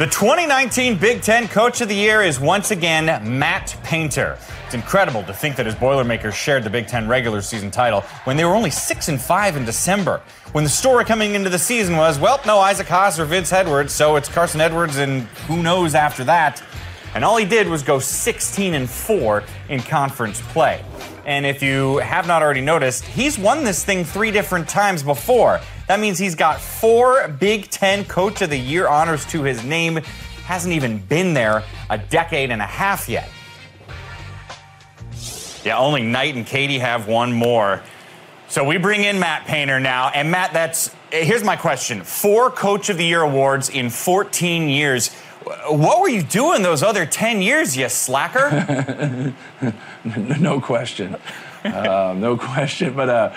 The 2019 Big Ten Coach of the Year is once again Matt Painter. It's incredible to think that his Boilermakers shared the Big Ten regular season title when they were only 6-5 in December. When the story coming into the season was, well, no Isaac Haas or Vince Edwards, so it's Carson Edwards and who knows after that. And all he did was go 16-4 in conference play. And if you have not already noticed, he's won this thing 3 different times before. That means he's got 4 Big Ten Coach of the Year honors to his name. Hasn't even been there a decade and a half yet. Yeah, only Knight and Katie have one more. So we bring in Matt Painter now. And Matt, here's my question. 4 Coach of the Year awards in 14 years. What were you doing those other 10 years, you slacker? No question. No question. But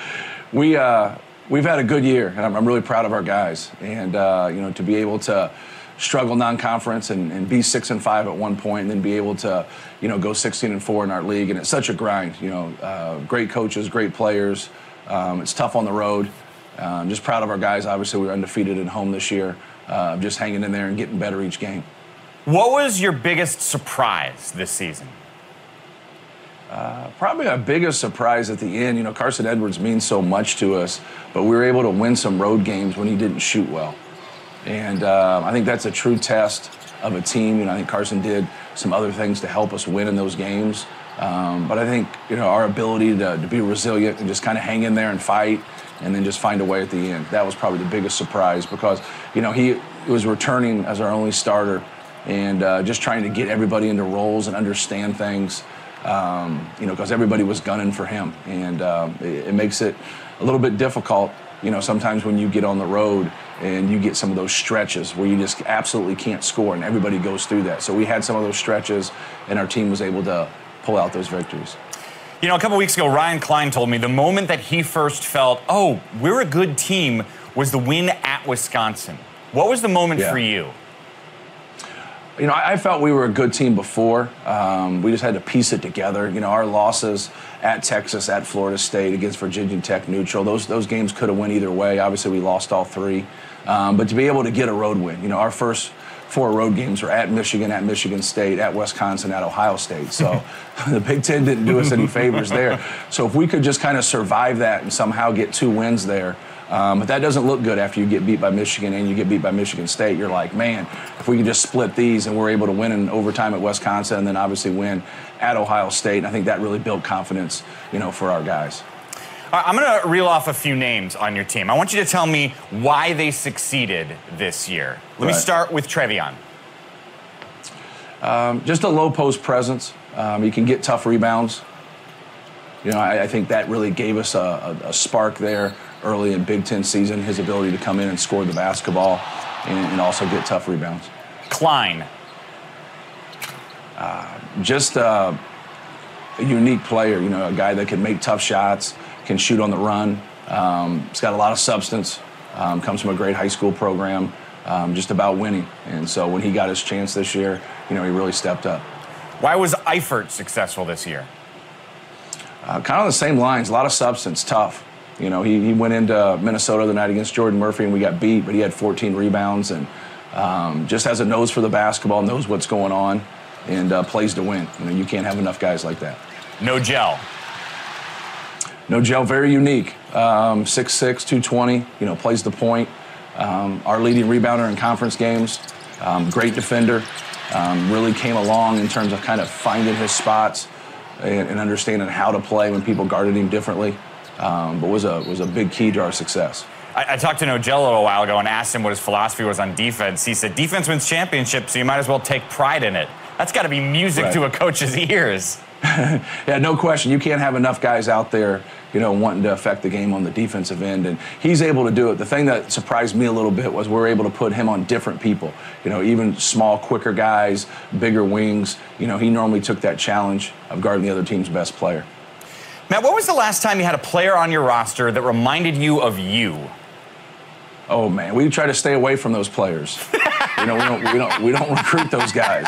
we've had a good year, and I'm really proud of our guys. And, to be able to struggle non-conference and be 6-5 at one point and then be able to, go 16-4 in our league. And it's such a grind, great coaches, great players. It's tough on the road. I'm just proud of our guys. Obviously, we were undefeated at home this year. Just hanging in there and getting better each game. What was your biggest surprise this season? Probably our biggest surprise at the end. Carson Edwards means so much to us, but we were able to win some road games when he didn't shoot well. And I think that's a true test of a team. I think Carson did some other things to help us win in those games. But I think, our ability to be resilient and just kind of hang in there and fight and then just find a way at the end. That was probably the biggest surprise because, he was returning as our only starter and just trying to get everybody into roles and understand things, because everybody was gunning for him. And it makes it a little bit difficult, sometimes when you get on the road and you get some of those stretches where you just absolutely can't score, and everybody goes through that. So we had some of those stretches, and our team was able to pull out those victories. A couple weeks ago, Ryan Klein told me the moment that he first felt, oh, we're a good team, was the win at Wisconsin. What was the moment for you? I felt we were a good team before. We just had to piece it together. Our losses at Texas, at Florida State, against Virginia Tech neutral, those games could have went either way. Obviously, we lost all 3. But to be able to get a road win, our first 4 road games were at Michigan State, at Wisconsin, at Ohio State. So the Big Ten didn't do us any favors there. So if we could just kind of survive that and somehow get 2 wins there, but that doesn't look good after you get beat by Michigan and you get beat by Michigan State. You're like, man, if we could just split these and we're able to win in overtime at Wisconsin and then obviously win at Ohio State, and I think that really built confidence, for our guys. I'm going to reel off a few names on your team. I want you to tell me why they succeeded this year. Let me start with Trevion. Just a low post presence. He can get tough rebounds. I think that really gave us a spark there early in Big Ten season, his ability to come in and score the basketball and also get tough rebounds. Klein. Just a unique player, a guy that can make tough shots, can shoot on the run. He's got a lot of substance, comes from a great high school program, just about winning. And so when he got his chance this year, he really stepped up. Why was Eifert successful this year? Kind of the same lines, a lot of substance, tough. He went into Minnesota the night against Jordan Murphy and we got beat, but he had 14 rebounds and just has a nose for the basketball, knows what's going on, and plays to win. You can't have enough guys like that. No gel. No gel, very unique. 6'6", 220, plays the point. Our leading rebounder in conference games. Great defender. Really came along in terms of kind of finding his spots and understanding how to play when people guarded him differently. But was a big key to our success. I talked to Nogel a little while ago and asked him what his philosophy was on defense. He said, defense wins championships, so you might as well take pride in it. That's got to be music to a coach's ears. Yeah, no question. You can't have enough guys out there, wanting to affect the game on the defensive end, and he's able to do it. The thing that surprised me a little bit was we're able to put him on different people, even small, quicker guys, bigger wings. He normally took that challenge of guarding the other team's best player. Matt, when was the last time you had a player on your roster that reminded you of you? Oh man, we try to stay away from those players. We don't recruit those guys.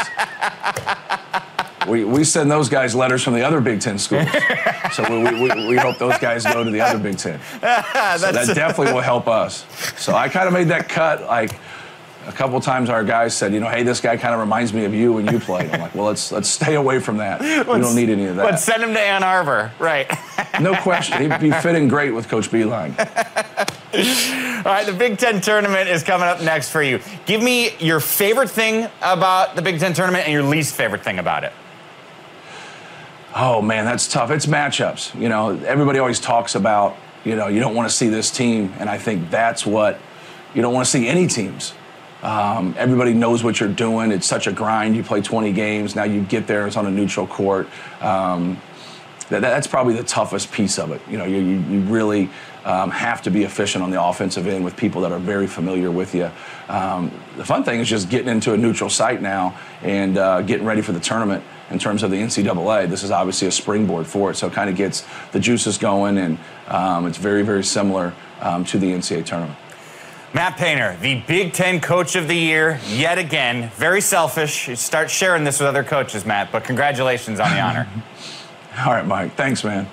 We send those guys letters from the other Big Ten schools. So we hope those guys go to the other Big Ten. So that definitely will help us. So I kind of made that cut, like, A couple times our guys said, hey, this guy kind of reminds me of you when you played. I'm like, well, let's stay away from that. We don't need any of that. Let's send him to Ann Arbor, right? No question. He'd be fitting great with Coach Beeline. All right, the Big Ten tournament is coming up next for you. Give me your favorite thing about the Big Ten tournament and your least favorite thing about it. Oh, man, that's tough. It's matchups. Everybody always talks about, you don't want to see this team, and I think that's what you don't want to see any teams. Everybody knows what you're doing. It's such a grind. You play 20 games. Now you get there. It's on a neutral court. That's probably the toughest piece of it. You really have to be efficient on the offensive end with people that are very familiar with you. The fun thing is just getting into a neutral site now and getting ready for the tournament in terms of the NCAA. This is obviously a springboard for it, so it kind of gets the juices going, and it's very, very similar to the NCAA tournament. Matt Painter, the Big Ten Coach of the Year, yet again. Very selfish. You start sharing this with other coaches, Matt, but congratulations on the honor. All right, Mike. Thanks, man.